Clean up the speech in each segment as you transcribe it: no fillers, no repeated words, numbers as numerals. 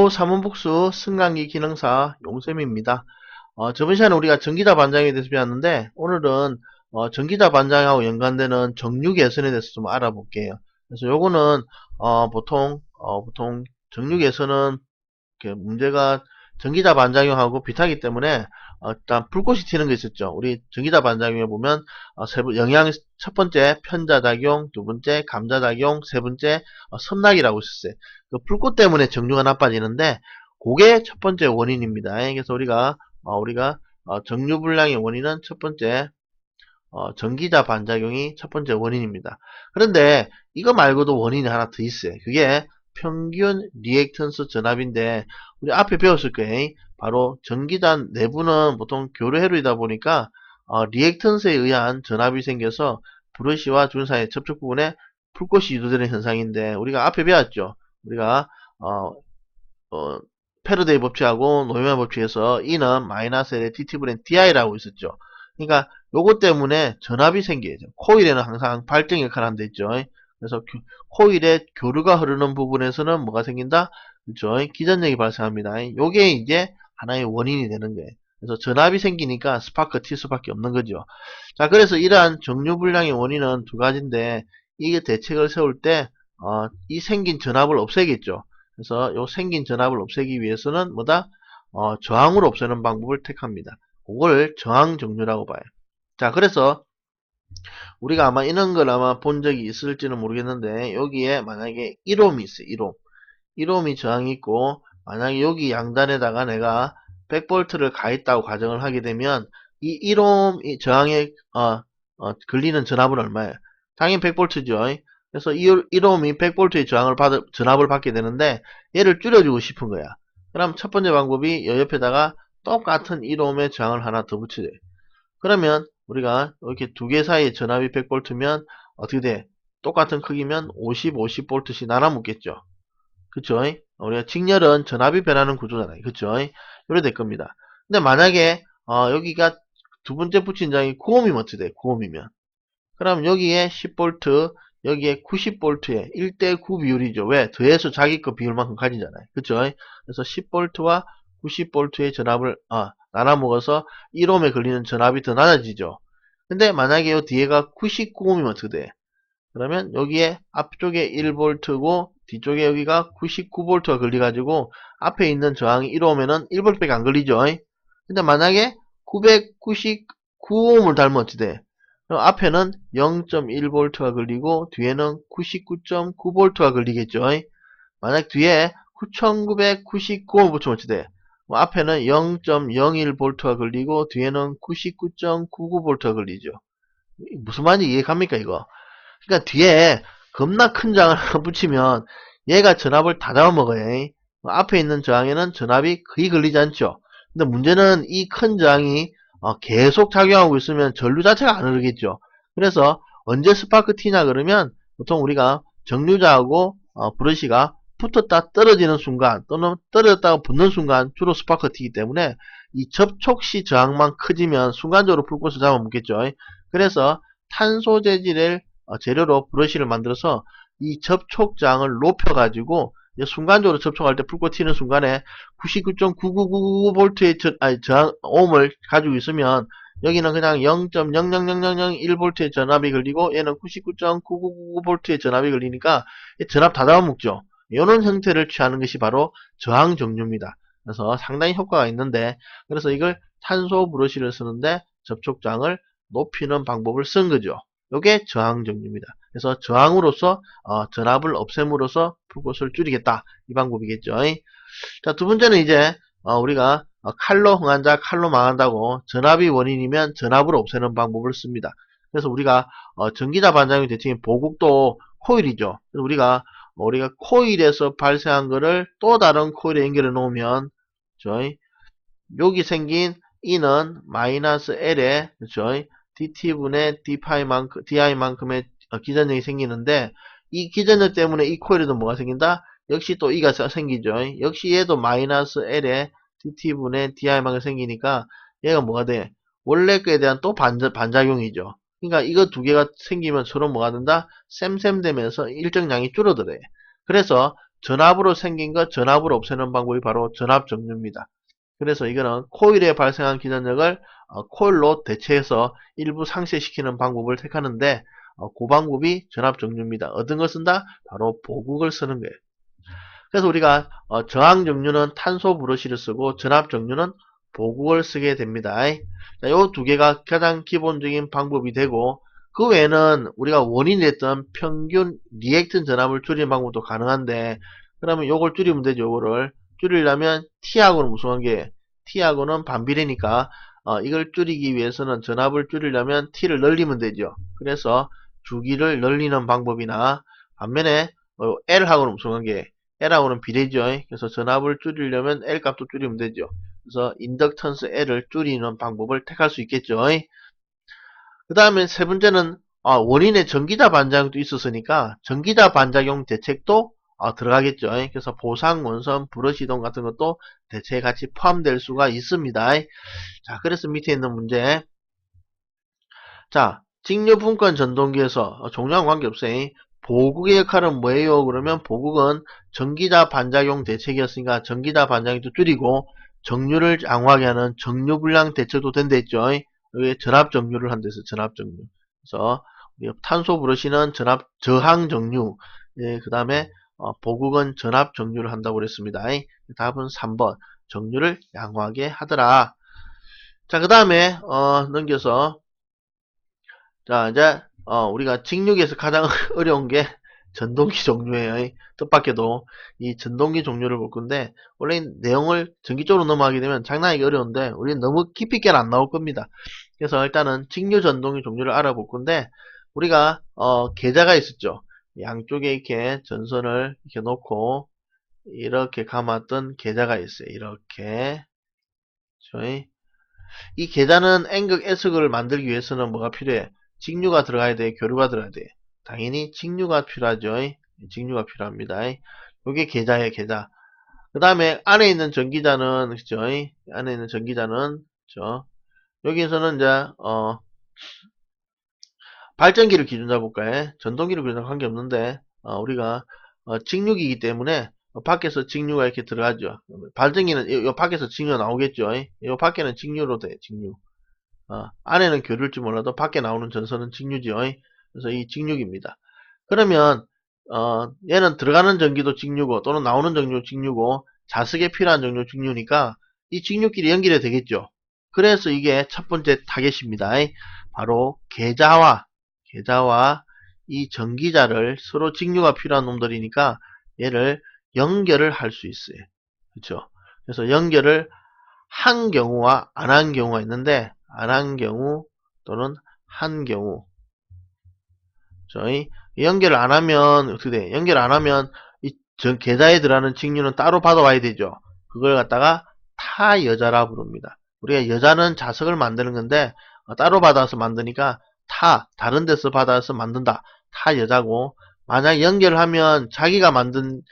사문복수 승강기 기능사 용쌤입니다. 저번 시간에 우리가 전기자 반장에 대해서 배웠는데 오늘은 전기자 반장하고 연관되는 정류 개선에 대해서 좀 알아볼게요. 그래서 요거는 보통 정류 개선은 문제가 전기자 반작용하고 비슷하기 때문에 일단 불꽃이 튀는 거 있었죠. 우리 전기자 반작용에 보면 영향 첫 번째 편자작용, 두 번째 감자작용, 세 번째 선락이라고 있었어요. 그 불꽃 때문에 정류가 나빠지는데 그게 첫 번째 원인입니다. 그래서 우리가 정류불량의 원인은 첫 번째 전기자 반작용이 첫 번째 원인입니다. 그런데 이거 말고도 원인이 하나 더 있어요. 그게 평균 리액턴스 전압인데 우리 앞에 배웠을 거예요. 바로 전기자 내부는 보통 교류회로이다 보니까 리액턴스에 의한 전압이 생겨서 브러쉬와 줄 사이의 접촉 부분에 불꽃이 유도되는 현상인데 우리가 앞에 배웠죠. 우리가 패러데이 법칙하고 노이만 법칙에서 E는 마이너스 L의 DT분의 DI라고 있었죠. 그러니까 요것 때문에 전압이 생겨요. 코일에는 항상 발정 역할을 한다 했죠. 그래서 코일에 교류가 흐르는 부분에서는 뭐가 생긴다? 그렇죠? 기전력이 발생합니다. 요게 이제 하나의 원인이 되는 거예요. 그래서 전압이 생기니까 스파크 튈 수밖에 없는 거죠. 자, 그래서 이러한 정류불량의 원인은 두 가지인데 이게 대책을 세울 때 이 생긴 전압을 없애겠죠. 그래서 요 생긴 전압을 없애기 위해서는 뭐다? 저항으로 없애는 방법을 택합니다. 그걸 저항 정류라고 봐요. 자, 그래서 우리가 아마 이런 걸 아마 본 적이 있을지는 모르겠는데 여기에 만약에 1옴이 있어요. 1옴. 1옴이 저항이 있고 만약에 여기 양단에다가 내가 100V를 가했다고 가정을 하게 되면 이 1옴 저항에 걸리는 전압은 얼마예요? 당연히 100V죠. 그래서 이 1옴이 100V의 전압을 받게 되는데 얘를 줄여주고 싶은 거야. 그럼 첫 번째 방법이 여 옆에다가 똑같은 1옴의 저항을 하나 더 붙여줘요. 그러면 우리가 이렇게 두 개 사이의 전압이 100V면 어떻게 돼? 똑같은 크기면 50, 50V씩 나눠 묶겠죠. 그쵸? 우리가 직렬은 전압이 변하는 구조잖아요. 그쵸? 이래 될 겁니다. 근데 만약에 여기가 두 번째 붙인 장이 9옴이면 어떻게 돼? 9옴이면 그럼 여기에 10V 여기에 90V에 1대9 비율이죠. 왜? 더해서 자기 거 비율만큼 가지잖아요. 그쵸? 그래서 10V와 90V의 전압을 나눠 먹어서 1옴에 걸리는 전압이 더 낮아지죠. 근데 만약에 요 뒤에가 99옴이면 어떻게 돼? 그러면 여기에 앞쪽에 1V고 뒤쪽에 여기가 99V가 걸려가지고 앞에 있는 저항이 1옴에는 1V밖에 안 걸리죠. 근데 만약에 999옴을 달면 어떻게 돼? 그럼 앞에는 0.1V가 걸리고 뒤에는 99.9V가 걸리겠죠. 만약 뒤에 9999을 붙이면 어떻게 돼? 앞에는 0.01V가 걸리고 뒤에는 99.99V가 걸리죠. 무슨 말인지 이해갑니까 이거? 그러니까 뒤에 겁나 큰 저항을 붙이면 얘가 전압을 다 잡아먹어요. 앞에 있는 저항에는 전압이 거의 걸리지 않죠. 근데 문제는 이 큰 저항이 계속 작용하고 있으면 전류 자체가 안 흐르겠죠. 그래서 언제 스파크 튀냐 그러면 보통 우리가 정류자하고 브러쉬가 붙었다 떨어지는 순간 또는 떨어졌다가 붙는 순간 주로 스파크 튀기 때문에 이 접촉 시 저항만 커지면 순간적으로 불꽃을 잡아먹겠죠. 그래서 탄소 재질을 재료로 브러쉬를 만들어서 이 접촉 저항을 높여가지고 순간적으로 접촉할 때 불꽃 튀는 순간에 99.9999V의 저항 오음을 가지고 있으면 여기는 그냥 0.00001V의 전압이 걸리고 얘는 99.9999V의 전압이 걸리니까 전압 다 잡아먹죠. 이런 형태를 취하는 것이 바로 저항 정류입니다. 그래서 상당히 효과가 있는데 그래서 이걸 탄소 브러쉬를 쓰는데 접촉 저항을 높이는 방법을 쓴 거죠. 이게 저항 정류입니다. 그래서 저항으로서 전압을 없앰으로써 불꽃을 줄이겠다 이 방법이겠죠. 자, 두 번째는 이제 우리가 칼로 흥한자 칼로 망한다고 전압이 원인이면 전압을 없애는 방법을 씁니다. 그래서 우리가 전기자 반작용 대칭의 보국도 코일이죠. 그래서 우리가 코일에서 발생한 거를 또 다른 코일에 연결해 놓으면 그렇죠? 여기 생긴 E는 마이너스 L에 그렇죠? DT분의 DI만큼의 기전력이 생기는데 이 기전력 때문에 이 코일에도 뭐가 생긴다? 역시 또 E가 생기죠. 역시 얘도 마이너스 L에 DT분의 DI만큼 생기니까 얘가 뭐가 돼? 원래 거에 대한 또 반작용이죠. 그러니까 이거 두 개가 생기면 서로 뭐가 된다? 쌤쌤 되면서 일정량이 줄어들어요. 그래서 전압으로 생긴 거 전압으로 없애는 방법이 바로 전압정류입니다. 그래서 이거는 코일에 발생한 기전력을 코일로 대체해서 일부 상쇄시키는 방법을 택하는데 그 방법이 전압정류입니다. 어떤 걸 쓴다? 바로 보국을 쓰는 거예요. 그래서 우리가 저항정류는 탄소 브러쉬를 쓰고 전압정류는 보국을 쓰게 됩니다. 이 두 개가 가장 기본적인 방법이 되고 그 외에는 우리가 원인이 됐던 평균 리액턴 전압을 줄이는 방법도 가능한데 그러면 요걸 줄이면 되죠. 요거를 줄이려면 T하고는 무슨 관계? T하고는 반비례니까 이걸 줄이기 위해서는 전압을 줄이려면 T를 늘리면 되죠. 그래서 주기를 늘리는 방법이나 반면에 L하고는 무슨 관계? L하고는 비례죠. 그래서 전압을 줄이려면 L 값도 줄이면 되죠. 그래서 인덕턴스 L을 줄이는 방법을 택할 수 있겠죠. 그 다음에 세 번째는 원인의 전기자 반작용도 있었으니까 전기자 반작용 대책도 들어가겠죠. 그래서 보상, 원선, 브러쉬 이동 같은 것도 대체에 같이 포함될 수가 있습니다. 자, 그래서 밑에 있는 문제. 자, 직류분권 전동기에서 종류와 관계없어요. 보국의 역할은 뭐예요? 그러면 보국은 전기자 반작용 대책이었으니까 전기자 반작용도 줄이고 정류를 양호하게 하는 정류불량 대책도 된다 했죠. 여기 전압정류를 한다 해서 전압정류. 그래서 탄소 브러쉬는 저항정류, 그 다음에 보국은 전압정류를 한다고 그랬습니다. 답은 3번 정류를 양호하게 하더라. 자, 그 다음에 넘겨서 자, 이제 우리가 직육에서 가장 어려운 게 전동기 종류예요. 뜻밖에도 이 전동기 종류를 볼 건데 원래 내용을 전기 쪽으로 넘어가게 되면 장난하기 어려운데 우리는 너무 깊이 있게 안 나올 겁니다. 그래서 일단은 직류 전동기 종류를 알아볼 건데 우리가 계자가 있었죠. 양쪽에 이렇게 전선을 이렇게 놓고 이렇게 감았던 계자가 있어요. 이렇게 저희 이 계자는 N극 S극을 만들기 위해서는 뭐가 필요해? 직류가 들어가야 돼? 교류가 들어가야 돼? 당연히 직류가 필요하죠. 직류가 필요합니다. 요게 계자예요, 계자. 그 다음에 안에 있는 전기자는, 그죠? 안에 있는 전기자는, 그죠? 여기에서는 이제, 발전기를 기준 잡을까요? 전동기를 기준 관계없는데, 우리가, 직류기이기 때문에, 밖에서 직류가 이렇게 들어가죠. 발전기는 요 밖에서 직류가 나오겠죠. 요 밖에는 직류로 돼, 직류. 안에는 교류일지 몰라도 밖에 나오는 전선은 직류죠. 그래서 이 직류기입니다. 그러면 얘는 들어가는 전기도 직류고 또는 나오는 전기도 직류고 자석에 필요한 전기도 직류니까 이 직류끼리 연결이 되겠죠. 그래서 이게 첫 번째 타겟입니다. 바로 계자와 이 전기자를 서로 직류가 필요한 놈들이니까 얘를 연결을 할 수 있어요. 그렇죠? 그래서 연결을 한 경우와 안 한 경우가 있는데 안 한 경우 또는 한 경우 저희 연결을 안 하면 어떻게 돼? 연결을 안 하면 이 계좌에 들어가는 직류는 따로 받아와야 되죠. 그걸 갖다가 타여자라 부릅니다. 우리가 여자는 자석을 만드는 건데 따로 받아서 만드니까 다른 데서 받아서 만든다. 타여자고 만약 연결을 하면 자기가 만든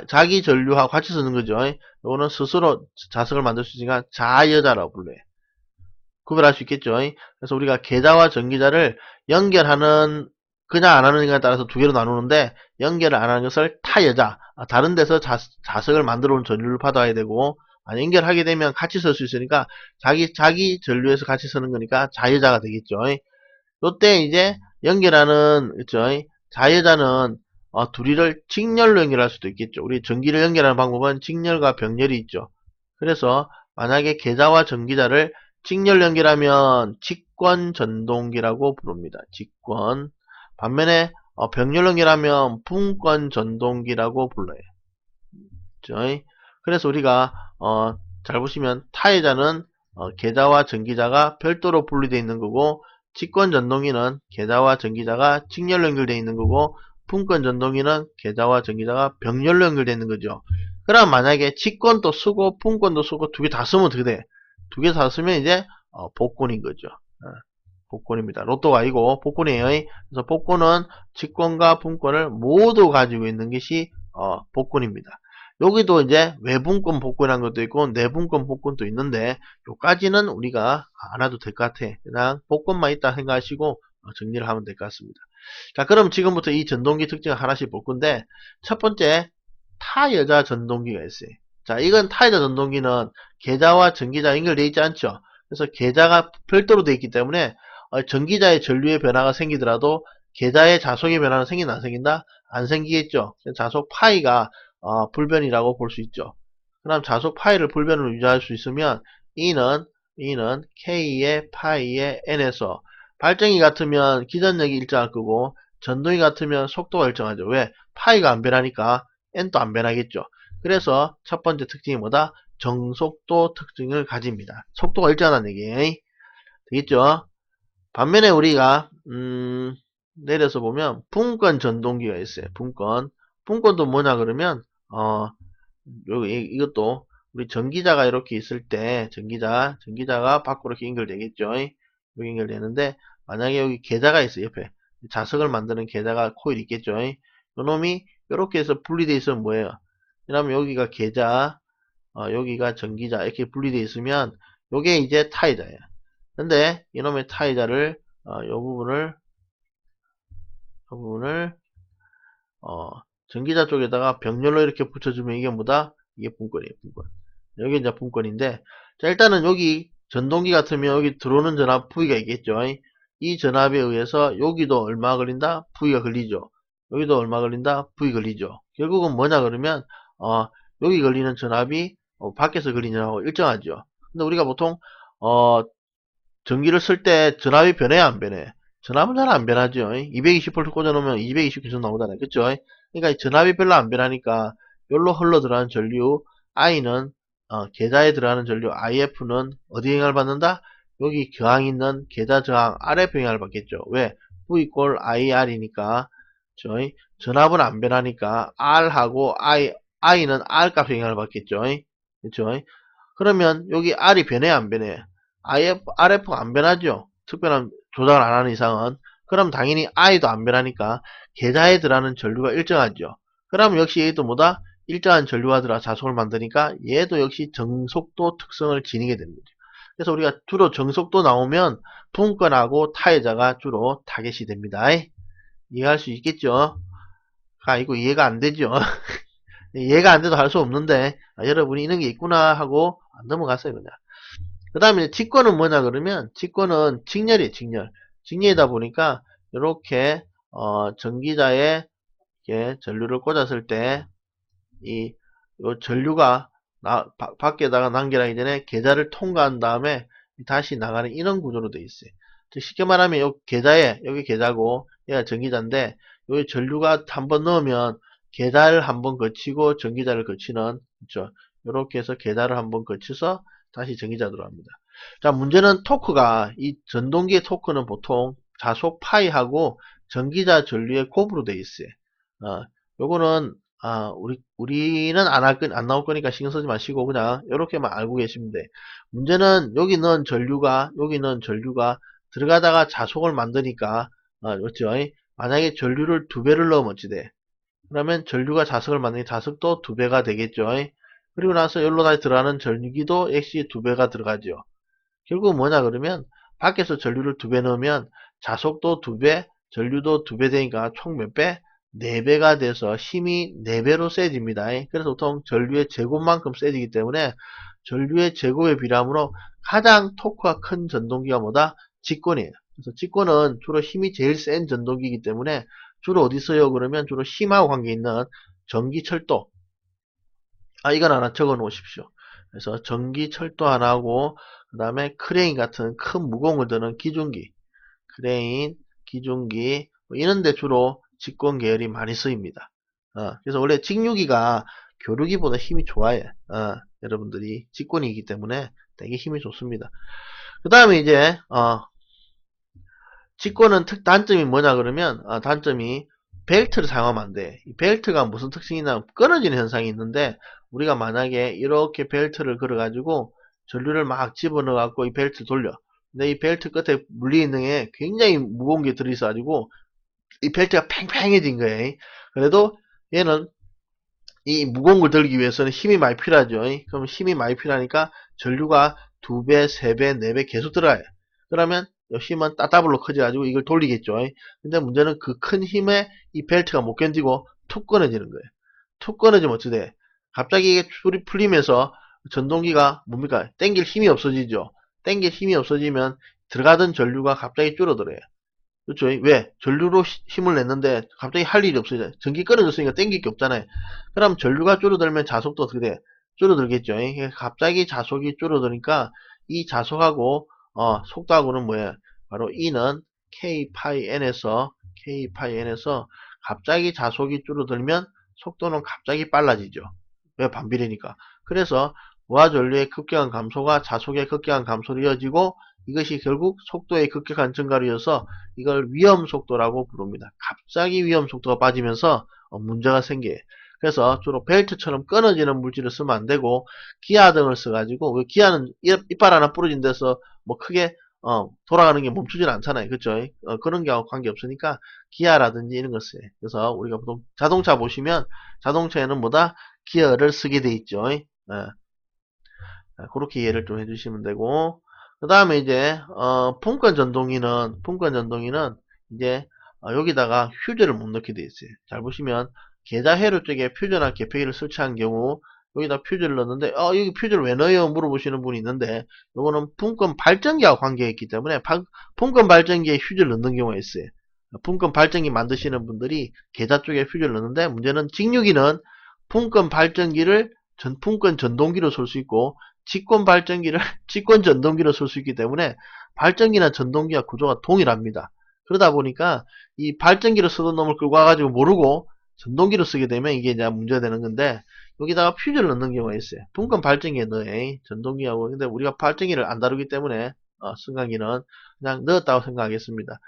자기 전류하고 같이 쓰는 거죠. 이거는 스스로 자석을 만들 수 있으니까 자여자라고 불러요. 구별할 수 있겠죠. 그래서 우리가 계자와 전기자를 연결하는 그냥 안 하는 거에 따라서 두 개로 나누는데 연결을 안 하는 것을 타여자 다른 데서 자석을 만들어 온 전류를 받아야 되고 연결하게 되면 같이 쓸 수 있으니까 자기 전류에서 같이 쓰는 거니까 자여자가 되겠죠. 요때 이제 연결하는 그렇죠? 자여자는 둘이를 직렬로 연결할 수도 있겠죠. 우리 전기를 연결하는 방법은 직렬과 병렬이 있죠. 그래서 만약에 계자와 전기자를 직렬 연결하면 직권 전동기라고 부릅니다. 직권. 반면에 병렬 연결하면 분권 전동기라고 불러요. 그렇죠? 그래서 우리가 잘 보시면 타해자는 계자와 전기자가 별도로 분리되어 있는 거고 직권 전동기는 계자와 전기자가 직렬로 연결되어 있는 거고 분권 전동기는 계자와 전기자가 병렬로 연결되어 있는 거죠. 그럼 만약에 직권도 쓰고 분권도 쓰고 두 개 다 쓰면 어떻게 돼? 두 개 다 쓰면 이제 복권인 거죠. 복권입니다. 로또가 아니고 복권이에요. 그래서 복권은 직권과 분권을 모두 가지고 있는 것이 복권입니다. 여기도 이제 외분권 복권이라는 것도 있고 내분권 복권도 있는데 요까지는 우리가 안 해도 될 것 같아. 그냥 복권만 있다 생각하시고 정리를 하면 될 것 같습니다. 자, 그럼 지금부터 이 전동기 특징을 하나씩 볼 건데 첫 번째 타여자 전동기가 있어요. 자, 이건 타여자 전동기는 계좌와 전기자 연결되어 있지 않죠. 그래서 계좌가 별도로 되어 있기 때문에 전기자의 전류의 변화가 생기더라도 계좌의 자속의 변화는 생긴다 안 생긴다? 안 생기겠죠. 자속 파이가 불변이라고 볼 수 있죠. 그럼 자속 파이를 불변으로 유지할 수 있으면 E는 K의 파이의 N에서 발정이 같으면 기전력이 일정할 거고 전동이 같으면 속도가 일정하죠. 왜? 파이가 안 변하니까 N도 안 변하겠죠. 그래서 첫 번째 특징이 뭐다? 정속도 특징을 가집니다. 속도가 일정하다는 얘기예요. 되겠죠? 반면에 우리가 내려서 보면 분권 전동기가 있어요. 분권도 뭐냐 그러면 여기 이것도 우리 전기자가 이렇게 있을 때 전기자가 밖으로 이렇게 연결되겠죠. 여기 연결되는데 만약에 여기 계좌가 있어요. 옆에 자석을 만드는 계좌가 코일 있겠죠. 요놈이 이렇게 해서 분리되어 있으면 뭐예요? 그러면 여기가 계좌, 여기가 전기자 이렇게 분리되어 있으면 요게 이제 타이자예요. 근데 이놈의 타이자를 요 부분을 전기자 쪽에다가 병렬로 이렇게 붙여주면 이게 뭐다? 이게 분권이에요, 분권. 여기 이제 분권인데, 자, 일단은 여기 전동기 같으면 여기 들어오는 전압 V가 있겠죠. 이 전압에 의해서 여기도 얼마 걸린다? V가 걸리죠. 여기도 얼마 걸린다? V 걸리죠. 결국은 뭐냐 그러면, 여기 걸리는 전압이 밖에서 걸리는 전압하고 일정하죠. 근데 우리가 보통, 전기를 쓸 때 전압이 변해야 안 변해? 전압은 잘 안 변하죠. 220V 꽂아놓으면 220계속 나오잖아요. 그쵸? 그러니까 전압이 별로 안 변하니까 여기로 흘러 들어가는 전류 I는 계좌에 들어가는 전류 IF는 어디 영향을 받는다? 여기 저항 있는 계좌 저항 RF 영향을 받겠죠. 왜? V 이꼴 IR이니까 전압은 안 변하니까 R하고 I는 R 값 영향을 받겠죠. 그쵸? 그러면 여기 R이 변해 안 변해? RF가 안 변하죠. 특별한 조작을 안 하는 이상은. 그럼 당연히 I도 안 변하니까 계좌에 들어가는 전류가 일정하죠. 그럼 역시 얘도 뭐다? 일정한 전류가 들어가 자속을 만드니까 얘도 역시 정속도 특성을 지니게 됩니다. 그래서 우리가 주로 정속도 나오면 분권하고 타해자가 주로 타겟이 됩니다. 이해할 수 있겠죠? 이거 이해가 안 되죠? 이해가 안 돼도 할 수 없는데 여러분이 이런 게 있구나 하고 안 넘어갔어요 그냥. 그 다음에 직권은 뭐냐 그러면 직권은 직렬이에요. 직렬이다 보니까 이렇게 전기자에 전류를 꽂았을 때 이 전류가 밖에다가 남겨나기 전에 계좌를 통과한 다음에 다시 나가는 이런 구조로 되어 있어요. 즉 쉽게 말하면 요 계좌에 여기 계좌고 얘가 전기자인데 여기 전류가 한번 넣으면 계좌를 한번 거치고 전기자를 거치는 그렇죠. 이렇게 해서 계좌를 한번 거쳐서 다시 전기자 들어갑니다. 자, 문제는 토크가 이 전동기의 토크는 보통 자속 파이하고 전기자 전류의 곱으로 되어 있어요. 요거는 우리는 안 나올 거니까 신경 쓰지 마시고 그냥 이렇게만 알고 계시면 돼. 문제는 여기 넣은 전류가 들어가다가 자속을 만드니까 그렇죠? 만약에 전류를 2배를 넣으면 어찌 돼? 그러면 전류가 자석을 만드니 자석도 2배가 되겠죠. 그리고 나서 여기로 다시 들어가는 전기도 역시 2배가 들어가죠. 결국 뭐냐 그러면 밖에서 전류를 2배 넣으면 자속도 2배, 전류도 2배 되니까 총 몇 배? 4배가 돼서 힘이 4배로 세집니다. 그래서 보통 전류의 제곱만큼 세지기 때문에 전류의 제곱에 비례하므로 가장 토크가 큰 전동기가 뭐다? 직권이에요. 그래서 직권은 주로 힘이 제일 센 전동기이기 때문에 주로 어디 써요? 그러면 주로 힘하고 관계 있는 전기 철도. 이건 하나 적어 놓으십시오. 그래서 전기 철도 하나하고 그 다음에 크레인 같은 큰 무거운 걸 드는 기중기, 크레인, 기중기 뭐 이런 데 주로 직권 계열이 많이 쓰입니다. 그래서 원래 직류기가 교류기보다 힘이 좋아요. 여러분들이 직권이기 때문에 되게 힘이 좋습니다. 그 다음에 이제 직권은 단점이 뭐냐 그러면 단점이 벨트를 사용하면 안 돼. 이 벨트가 무슨 특징이냐 끊어지는 현상이 있는데 우리가 만약에 이렇게 벨트를 걸어 가지고 전류를 막 집어넣어 갖고 이 벨트 돌려. 근데 이 벨트 끝에 물려있는 게 굉장히 무거운 게 들어있어 가지고 이 벨트가 팽팽해진 거예요. 그래도 얘는 이 무거운 걸 들기 위해서는 힘이 많이 필요하죠. 그럼 힘이 많이 필요하니까 전류가 2배, 3배, 4배 계속 들어가요. 그러면 힘은 따따블로 커져가지고 이걸 돌리겠죠. 근데 문제는 그 큰 힘에 이 벨트가 못 견디고 툭 끊어지는 거예요. 툭 끊어지면 어떻게 돼? 갑자기 이게 줄이 풀리면서 전동기가 뭡니까? 땡길 힘이 없어지죠. 땡길 힘이 없어지면 들어가던 전류가 갑자기 줄어들어요. 그렇죠? 왜? 전류로 힘을 냈는데 갑자기 할 일이 없어져. 전기 끊어졌으니까 땡길 게 없잖아요. 그럼 전류가 줄어들면 자속도 어떻게 돼? 줄어들겠죠. 갑자기 자속이 줄어드니까 이 자속하고 속도하고는 뭐예요? 바로 E는 K 파이 N에서 갑자기 자속이 줄어들면 속도는 갑자기 빨라지죠. 왜? 반비례니까. 그래서 무하 전류의 급격한 감소가 자속의 급격한 감소로 이어지고 이것이 결국 속도의 급격한 증가로 이어서 이걸 위험 속도라고 부릅니다. 갑자기 위험 속도가 빠지면서 문제가 생겨요. 그래서 주로 벨트처럼 끊어지는 물질을 쓰면 안 되고 기아 등을 써가지고 기아는 이빨 하나 부러진 데서 뭐 크게 돌아가는 게 멈추진 않잖아요. 그렇죠? 그런 게하고 관계없으니까 기아라든지 이런 거 써요. 그래서 우리가 보통 자동차 보시면 자동차에는 뭐다? 기어를 쓰게 돼 있죠. 그렇게 이해를 좀 해주시면 되고 그 다음에 이제 분권 전동기는 이제 여기다가 휴지를 못 넣게 돼 있어요. 잘 보시면 계좌 회로 쪽에 퓨즈나 개폐기를 설치한 경우 여기다 퓨즈를 넣는데 여기 퓨즈를 왜 넣어요? 물어보시는 분이 있는데 요거는 분권 발전기와 관계가 있기 때문에 분권 발전기에 휴지를 넣는 경우가 있어요. 분권 발전기 만드시는 분들이 계좌 쪽에 휴지를 넣는데 문제는 직류기는 분권 발전기를 분권 전동기로 쓸 수 있고 직권 발전기를 직권 전동기로 쓸 수 있기 때문에 발전기나 전동기와 구조가 동일합니다. 그러다 보니까 이 발전기로 쓰던 놈을 끌고 와가지고 모르고 전동기로 쓰게 되면 이게 이제 문제가 되는 건데 여기다가 퓨즈를 넣는 경우가 있어요. 분권 발전기에 넣어요. 전동기하고. 근데 우리가 발전기를 안 다루기 때문에 승강기는 그냥 넣었다고 생각하겠습니다.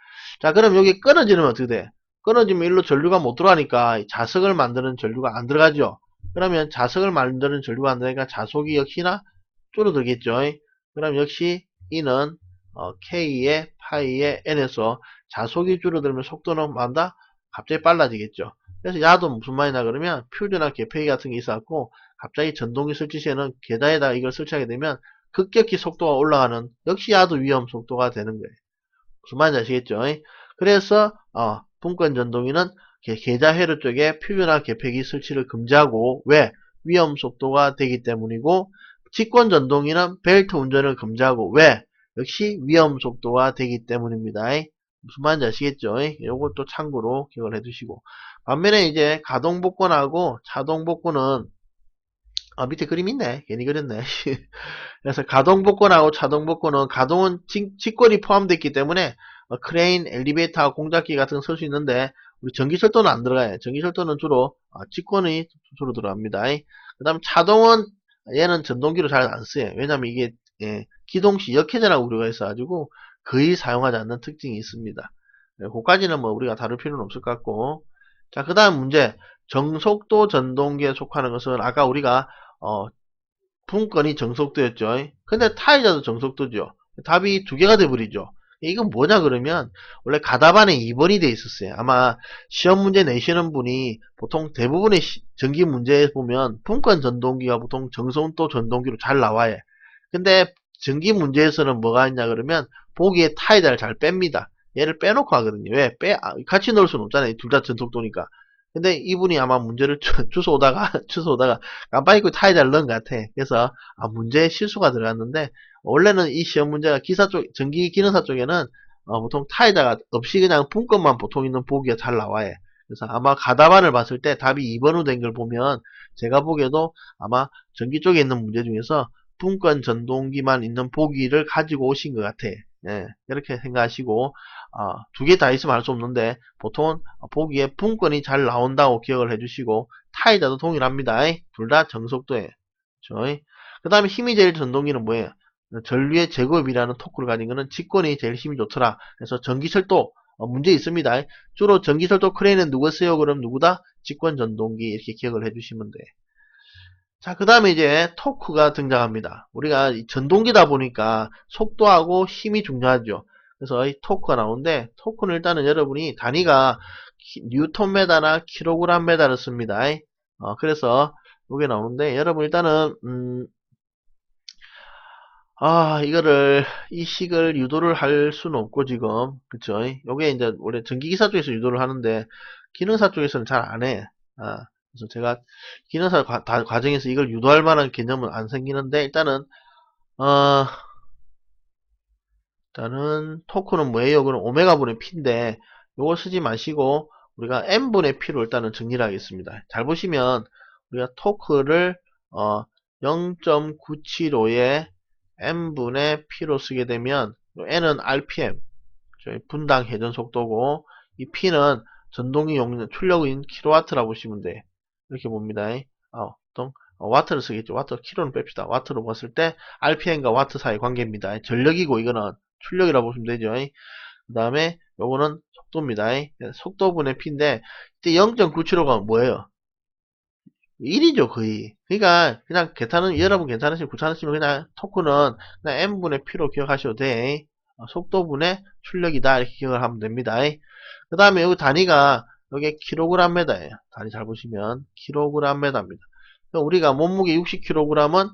자, 그럼 여기 끊어지면 어떻게 돼? 끊어지면 일로 전류가 못 들어가니까 자석을 만드는 전류가 안 들어가죠. 그러면 자석을 만드는 전류가 안 들어가니까 자속이 역시나 줄어들겠죠. 그럼 역시 이는 K의 파이의 N에서 자속이 줄어들면 속도는 뭐한다? 갑자기 빨라지겠죠. 그래서 야도 무슨 말이냐 그러면 퓨즈나 개폐기 같은 게 있어갖고 갑자기 전동기 설치 시에는 계단에다가 이걸 설치하게 되면 급격히 속도가 올라가는 역시 야도 위험 속도가 되는 거예요. 무슨 말인지 아시겠죠? 그래서 분권 전동기는 계좌 회로 쪽에 퓨즈나 개폐기 설치를 금지하고 왜? 위험 속도가 되기 때문이고 직권 전동기는 벨트 운전을 금지하고 왜? 역시 위험 속도가 되기 때문입니다. 무슨 말인지 아시겠죠? 요것도 참고로 기억을 해두시고 반면에 이제 가동 복권하고 자동 복권은 밑에 그림 있네. 괜히 그렸네. 그래서 가동 복권하고 자동 복권은 가동은 직권이 포함되어 있기 때문에 크레인, 엘리베이터, 공작기 같은 거 쓸 수 있는데 우리 전기철도는 안 들어가요. 전기철도는 주로 직권이 주로 들어갑니다. 그 다음 자동은 얘는 전동기로 잘 안 써요. 왜냐면 이게 기동시 역회전하고 우려가 있어가지고 거의 사용하지 않는 특징이 있습니다. 그까지는 뭐 우리가 다룰 필요는 없을 것 같고 자, 그 다음 문제 정속도 전동기에 속하는 것은 아까 우리가 분권이 정속도였죠. 근데 타이자도 정속도죠. 답이 두 개가 돼버리죠. 이건 뭐냐 그러면 원래 가답안에 2번이 돼 있었어요. 아마 시험 문제 내시는 분이 보통 대부분의 전기 문제에 보면 분권 전동기가 보통 정속도 전동기로 잘 나와요. 근데 전기 문제에서는 뭐가 있냐 그러면 보기에 타이자를 잘 뺍니다. 얘를 빼놓고 하거든요. 왜? 같이 넣을 수는 없잖아요. 둘 다 전속도니까. 근데 이분이 아마 문제를 주워오다가 깜빡이고 타이자를 넣은 것 같아. 그래서 문제에 실수가 들어갔는데 원래는 이 시험 문제가 기사 쪽 전기 기능사 쪽에는 보통 타이자가 없이 그냥 분권만 보통 있는 보기가 잘 나와요. 그래서 아마 가답안을 봤을 때 답이 2번으로 된 걸 보면 제가 보기에도 아마 전기 쪽에 있는 문제 중에서 분권 전동기만 있는 보기를 가지고 오신 것 같아. 이렇게 생각하시고 두 개 다 있으면 할 수 없는데 보통은 보기에 분권이 잘 나온다고 기억을 해주시고 타이자도 동일합니다. 둘 다 정속도예요. 그 다음에 힘이 제일 전동기는 뭐예요? 전류의 제곱이라는 토크를 가진 거는 직권이 제일 힘이 좋더라. 그래서 전기철도 문제 있습니다. 주로 전기철도 크레인은 누가 쓰요? 그럼 누구다? 직권 전동기 이렇게 기억을 해주시면 돼. 자, 그 다음에 이제 토크가 등장합니다. 우리가 전동기다 보니까 속도하고 힘이 중요하죠. 그래서 이 토크가 나오는데 토크는 일단은 여러분이 단위가 뉴턴메다나 킬로그램메다를 씁니다. 그래서 이게 나오는데 여러분 일단은 이거를 이 식을 유도를 할 수는 없고 지금 그쵸? 요게 이제 원래 전기기사 쪽에서 유도를 하는데 기능사 쪽에서는 잘 안 해. 그래서 제가 기능사 과정에서 이걸 유도할 만한 개념은 안 생기는데, 어, 일단은 토크는 뭐예요? 그럼 오메가분의 P인데, 요거 쓰지 마시고 우리가 N분의 P로 일단은 정리를 하겠습니다. 잘 보시면 우리가 토크를 0.975에 N분의 P로 쓰게 되면, N은 RPM, 저희 분당 회전 속도고, 이 P는 전동기 용량 출력인 킬로와트라고 보시면 돼. 이렇게 봅니다. 보통 와트를 쓰겠죠. 와트, 킬로는 뺍시다. 와트로 봤을 때 RPM과 와트 사이 관계입니다. 전력이고 이거는 출력이라고 보시면 되죠. 그 다음에 요거는 속도입니다. 속도분의 P인데, 이때 0.975가 뭐예요? 1이죠, 거의. 그러니까 그냥 여러분 괜찮으시면 귀찮으시면 그냥 토크는 그냥 M분의 P로 기억하셔도 돼. 속도분의 출력이다 이렇게 기억을 하면 됩니다. 그 다음에 여기 단위가 여기 킬로그램메다예요. 단위 잘 보시면 킬로그램메다입니다. 우리가 몸무게 60kg은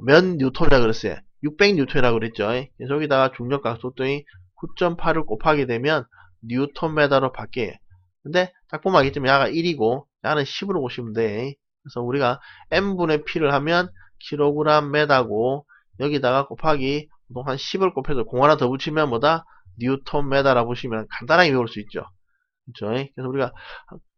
몇 뉴턴이라 그랬어요? 600뉴턴이라고 그랬죠. 그래서 여기다가 중력각 속도인 9.8을 곱하게 되면 뉴턴메다로 바뀌어요. 근데 딱 보면 알겠지만 야가 1이고 야는 10으로 보시면 돼. 그래서 우리가 M분의 P를 하면 킬로그램 메다고, 여기다가 곱하기 보통 한 10을 곱해서 공 하나 더 붙이면 뭐다? 뉴턴 메다라고 보시면 간단하게 외울 수 있죠. 그렇죠? 그래서 우리가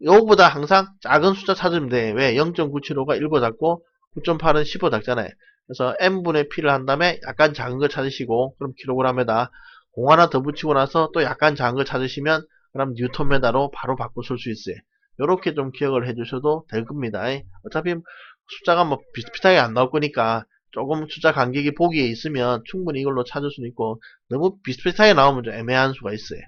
요거보다 항상 작은 숫자 찾으면 돼. 왜? 0.975가 1보다 작고 9.8은 10보다 작잖아요. 그래서 M분의 P를 한 다음에 약간 작은 거 찾으시고, 그럼 킬로그램에다 공 하나 더 붙이고 나서 또 약간 작은 거 찾으시면 그럼 뉴턴메다로 바로 바꿔 쓸 수 있어요. 요렇게 좀 기억을 해주셔도 될 겁니다. 어차피 숫자가 뭐 비슷비슷하게 안 나올 거니까 조금 숫자 간격이 보기에 있으면 충분히 이걸로 찾을 수는 있고, 너무 비슷비슷하게 나오면 좀 애매한 수가 있어요.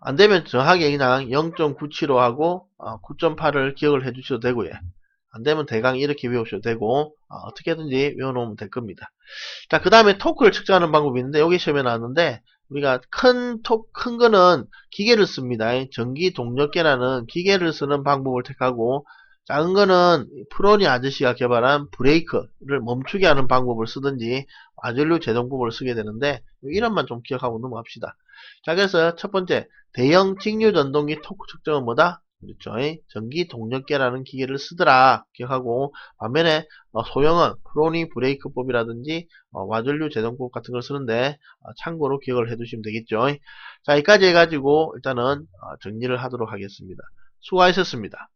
안되면 정확하게 그냥 0.975하고 9.8을 기억을 해주셔도 되고요. 안되면 대강 이렇게 외우셔도 되고, 어떻게든지 외워놓으면 될 겁니다. 자, 그 다음에 토크를 측정하는 방법이 있는데, 여기 시험에 나왔는데, 우리가 큰 거는 기계를 씁니다. 전기 동력계라는 기계를 쓰는 방법을 택하고, 작은 거는 프로니 아저씨가 개발한 브레이크를 멈추게 하는 방법을 쓰든지 마전류 제동법을 쓰게 되는데, 이런만 좀 기억하고 넘어갑시다. 자, 그래서 첫 번째, 대형 직류 전동기 토크 측정은 뭐다? 그렇죠. 전기 동력계라는 기계를 쓰더라 기억하고, 반면에 소형은 프로니 브레이크법이라든지 와전류 제동법 같은 걸 쓰는데, 참고로 기억을 해두시면 되겠죠. 자, 여기까지 해가지고 일단은 정리를 하도록 하겠습니다. 수고하셨습니다.